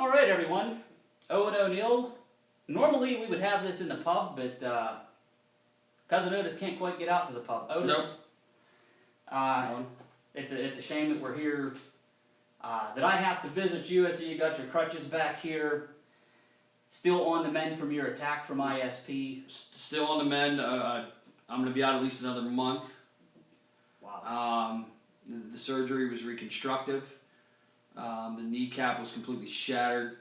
All right, everyone. Owen O'Neill. Normally we would have this in the pub, but Cousin Otis can't quite get out to the pub. Otis, Nope. It's a shame that we're here. That I have to visit you. I see you got your crutches back here. Still on the mend from your attack from ISP. Still on the mend. I'm going to be out at least another month. Wow. The surgery was reconstructive. The kneecap was completely shattered.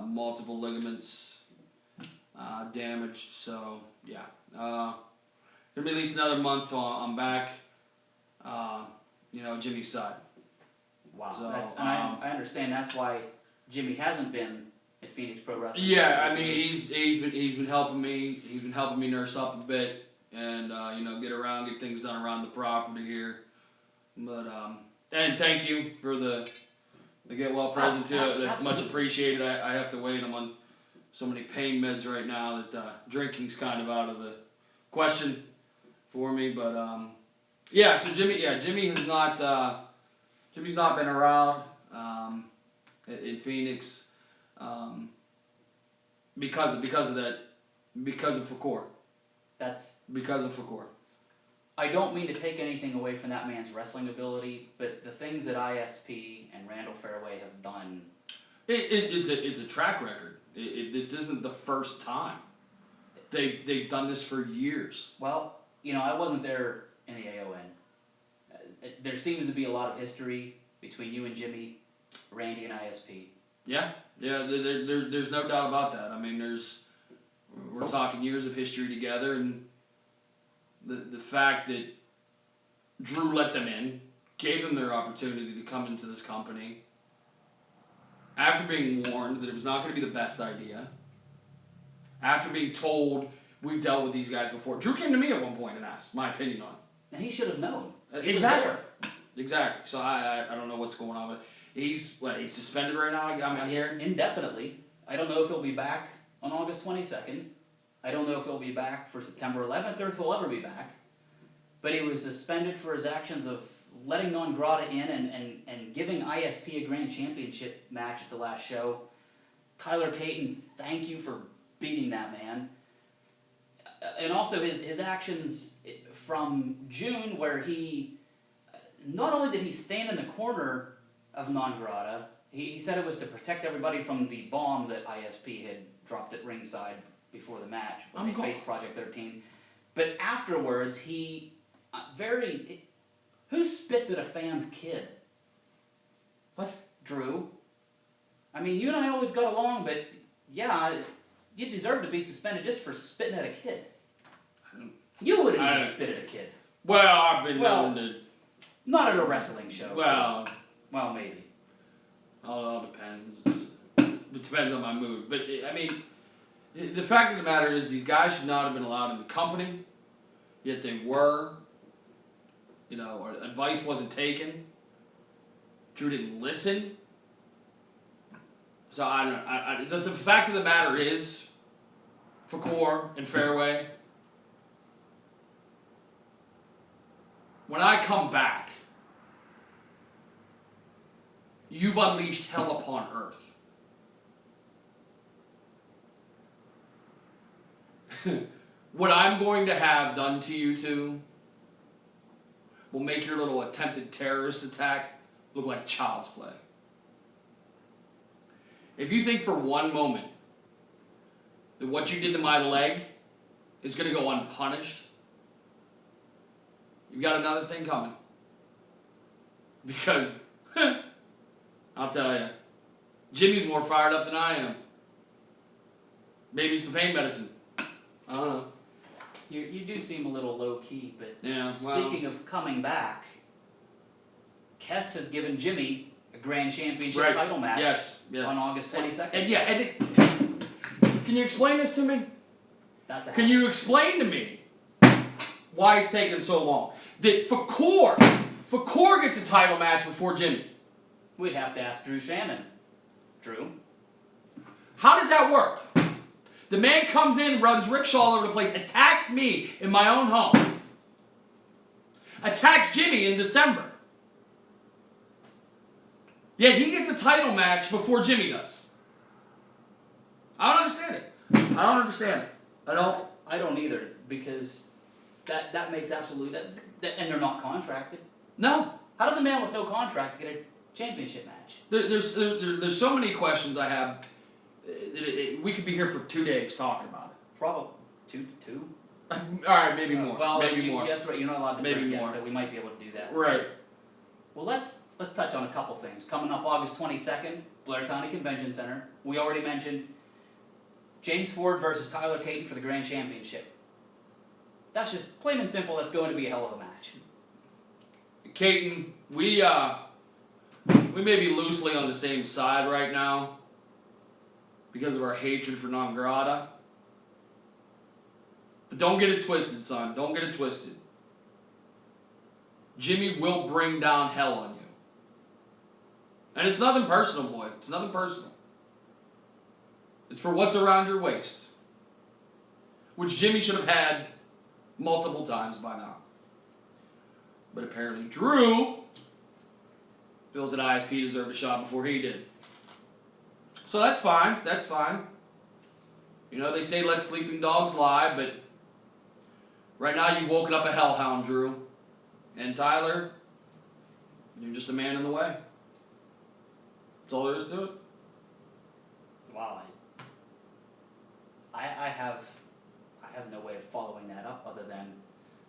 Multiple ligaments damaged. So, yeah. Going to be at least another month till I'm back. Jimmy's side. Wow. So, I understand that's why Jimmy hasn't been at Phoenix Pro Wrestling. Yeah, I mean he's been helping me. He's been helping me nurse up a bit and get things done around the property here. But and thank you for the get well present too. That's much appreciated. I have to wait. I'm on so many pain meds right now that drinking's kind of out of the question for me. But so Jimmy has not. Jimmy's not been around in Phoenix because of Fakor. Because of Fakor. I don't mean to take anything away from that man's wrestling ability, but the things that ISP and Randall Fairway have done. It's a track record. This isn't the first time. They've done this for years. Well, I wasn't there in the AON. There seems to be a lot of history between you and Jimmy, Randy, and ISP. Yeah. There's no doubt about that. I mean, we're talking years of history together, and the fact that Drew let them in, gave them their opportunity to come into this company, after being warned that it was not going to be the best idea, after being told we've dealt with these guys before. Drew came to me at one point and asked my opinion on it. And he should have known. Exactly. So I don't know what's going on with. He's suspended right now. I'm here indefinitely. I don't know if he'll be back on August 22nd. I don't know if he'll be back for September 11th or if he'll ever be back. But he was suspended for his actions of letting Non Grata in and giving ISP a grand championship match at the last show. Tyler Caton, thank you for beating that man. And also his actions from June, where he not only did he stand in the corner of Non Grata, he said it was to protect everybody from the bomb that ISP had dropped at ringside before the match when they faced Project 13. But afterwards, he who spits at a fan's kid? What? Drew. I mean, you and I always got along, but yeah, you deserve to be suspended just for spitting at a kid. You wouldn't even spit at a kid. Well, I've been known to. Not at a wrestling show. Well, maybe. All depends. It depends on my mood. But, I mean, the fact of the matter is these guys should not have been allowed in the company, yet they were. Or advice wasn't taken. Drew didn't listen. So, I don't know. The fact of the matter is, Fakor and Fairway, when I come back, you've unleashed hell upon earth. What I'm going to have done to you two will make your little attempted terrorist attack look like child's play. If you think for one moment that what you did to my leg is going to go unpunished, you've got another thing coming. Because, I'll tell you, Jimmy's more fired up than I am. Maybe it's the pain medicine. I don't know. You do seem a little low-key, but yeah, speaking of coming back, Kess has given Jimmy a grand championship title match on August 22nd. Can you explain this to me? Can you explain to me why it's taking so long? That Fakor gets a title match before Jimmy. We'd have to ask Drew Shannon. Drew? How does that work? The man comes in, runs rickshaw all over the place, attacks me in my own home. Attacks Jimmy in December. Yet he gets a title match before Jimmy does. I don't understand it. I don't understand it. I don't either, because that makes absolute that and they're not contracted. No. How does a man with no contract get a championship match? There's so many questions I have. We could be here for 2 days talking about it. Probably two. All right, maybe more. Well, maybe more. That's right. You're not allowed to Maybe drink more. yet, so we might be able to do that. Right. Well, let's touch on a couple things. Coming up August 22nd, Blair County Convention Center. We already mentioned James Ford versus Tyler Caton for the Grand Championship. That's just plain and simple. That's going to be a hell of a match. Caton, we may be loosely on the same side right now because of our hatred for non grata. But don't get it twisted, son. Don't get it twisted. Jimmy will bring down hell on you. And it's nothing personal, boy. It's nothing personal. It's for what's around your waist. Which Jimmy should have had multiple times by now. But apparently Drew feels that ISP deserved a shot before he did. So that's fine. That's fine. You know, they say let sleeping dogs lie, but right now you've woken up a hellhound, Drew. And Tyler, you're just a man in the way. That's all there is to it. Wow. I have no way of following that up other than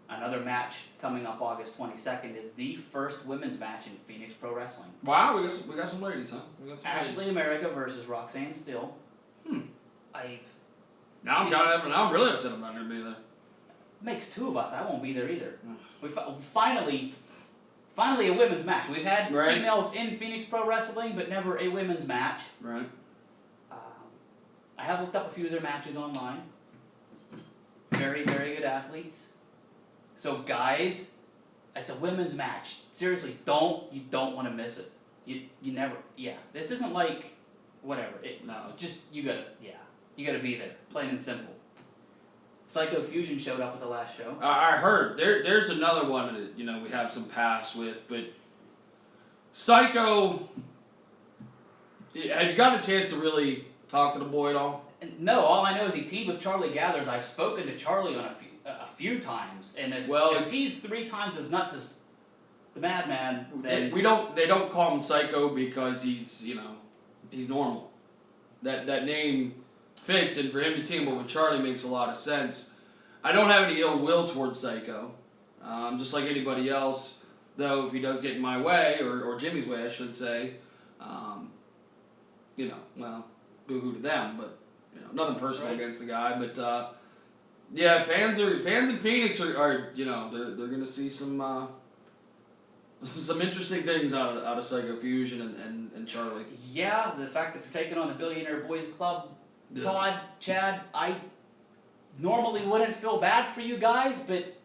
another match coming up August 22nd is the first women's match in Phoenix Pro Wrestling. Wow, we got some ladies, huh? We got some Ashley ladies. America versus Roxanne Still. Now I'm really upset I'm not going to be there. Makes two of us. I won't be there either. We finally a women's match. We've had females in Phoenix Pro Wrestling, but never a women's match. Right. I have looked up a few of their matches online. Very, very good athletes. So guys, it's a women's match. Seriously, you don't want to miss it. You never. Yeah, this isn't like whatever. You gotta be there. Plain and simple. Psycho Fusion showed up at the last show. I heard there's another one that we have some pass with, but Psycho. Have you gotten a chance to really talk to the boy at all? No, all I know is he teamed with Charlie Gathers. I've spoken to Charlie on a few times, and if he's 3 times as nuts as the Madman, then they don't call him Psycho because he's normal. That name fits, and for him to team up with Charlie makes a lot of sense. I don't have any ill will towards Psycho, just like anybody else. Though if he does get in my way or Jimmy's way, I should say, boo-hoo to them, but nothing personal against the guy. But fans in Phoenix are they're gonna see some interesting things out of Psycho Fusion and Charlie. Yeah, the fact that they're taking on the Billionaire Boys Club. Todd, Chad, I normally wouldn't feel bad for you guys, but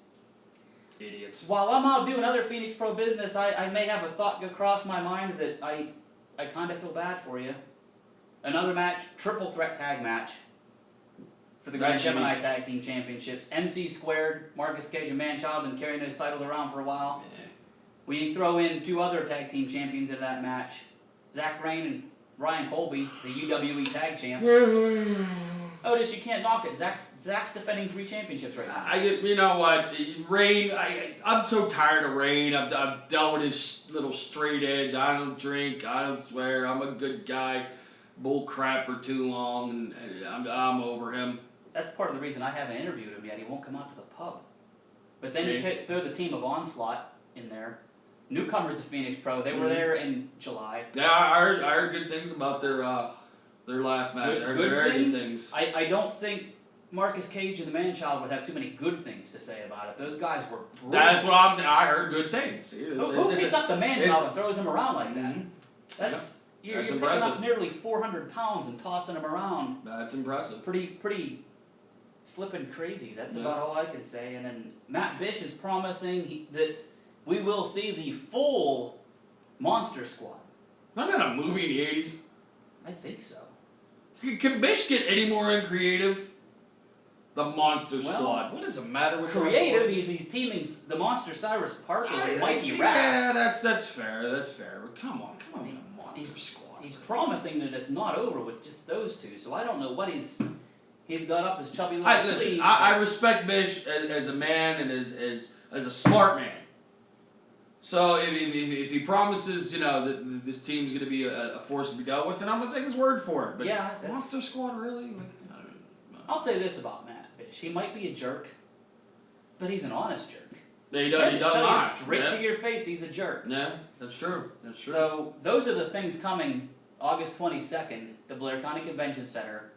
idiots. While I'm out doing other Phoenix Pro business, I may have a thought go across my mind that I kind of feel bad for you. Another match, triple threat tag match for the Grand Gemini Tag Team Championships. MC Squared, Marcus Cage and Manchild been carrying those titles around for a while. Yeah. We throw in 2 other tag team champions in that match, Zach Rain and Ryan Colby, the UWE tag champs. Otis, you can't knock it. Zach's defending 3 championships right now. You know what, Rain. I'm so tired of Rain. I've dealt with his little straight edge. I don't drink. I don't swear. I'm a good guy. Bull crap for too long, and I'm over him. That's part of the reason I haven't interviewed him yet. He won't come out to the pub. But then you throw the team of Onslaught in there. Newcomers to Phoenix Pro. They were there in July. Yeah, I heard good things about their last match. I heard very good things. I don't think Marcus Cage and the Manchild would have too many good things to say about it. Those guys were brutal. That's what I'm saying. I heard good things. Who picks up the Manchild and throws him around like that? That's you're impressive. Picking up nearly 400 pounds and tossing him around. That's impressive. Pretty flippin' crazy. That's about all I can say. And then Matt Bish is promising that we will see the full Monster Squad. Not in a movie in the 80s. I think so. Can Bish get any more uncreative? The Monster Well, Squad. What is the matter with creative. He's teaming the Monster Cyrus Parker with Mikey Rapp. Yeah, that's fair. That's fair. But come on, with the Monster Squad. He's promising that it's not over with just those two. So I don't know what he's got up his chubby little sleeve. I respect Bish as a man and as a smart man. So if he promises, that this team's going to be a force to be dealt with, then I'm going to take his word for it. But yeah, Monster Squad, really? I'll say this about Matt Bish. He might be a jerk, but he's an honest jerk. Yeah, he does not. Straight to your face, he's a jerk. Yeah, that's true. So those are the things coming August 22nd, the Blair County Convention Center.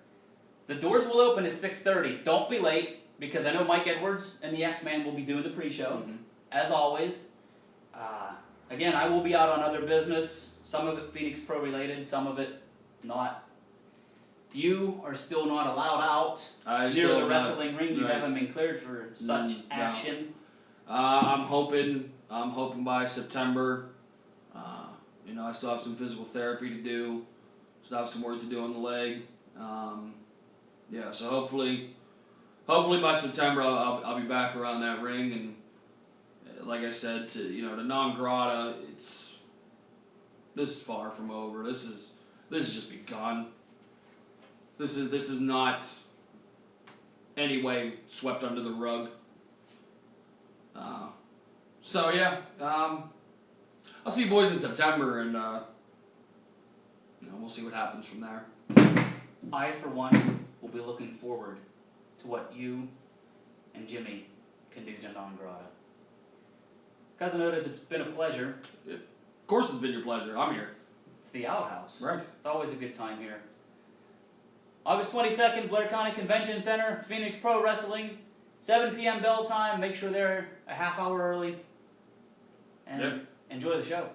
The doors will open at 6:30. Don't be late, because I know Mike Edwards and the X-Man will be doing the pre-show, as always. Again, I will be out on other business, some of it Phoenix Pro related, some of it not. You are still not allowed out near the wrestling ring. You haven't been cleared for such action. I'm hoping by September. I still have some physical therapy to do. Still have some work to do on the leg. So hopefully by September I'll be back around that ring, and like I said, to non grata, this is far from over. This is just begun. This is not any way swept under the rug. I'll see you boys in September, and we'll see what happens from there. I, for one, will be looking forward to what you and Jimmy can do to non grata. Cousin Otis, it's been a pleasure. Of course, it's been your pleasure. I'm here. It's the Outhouse. Right. It's always a good time here. August 22nd, Blair County Convention Center, Phoenix Pro Wrestling, 7 p.m. bell time. Make sure they're a half hour early. And enjoy the show.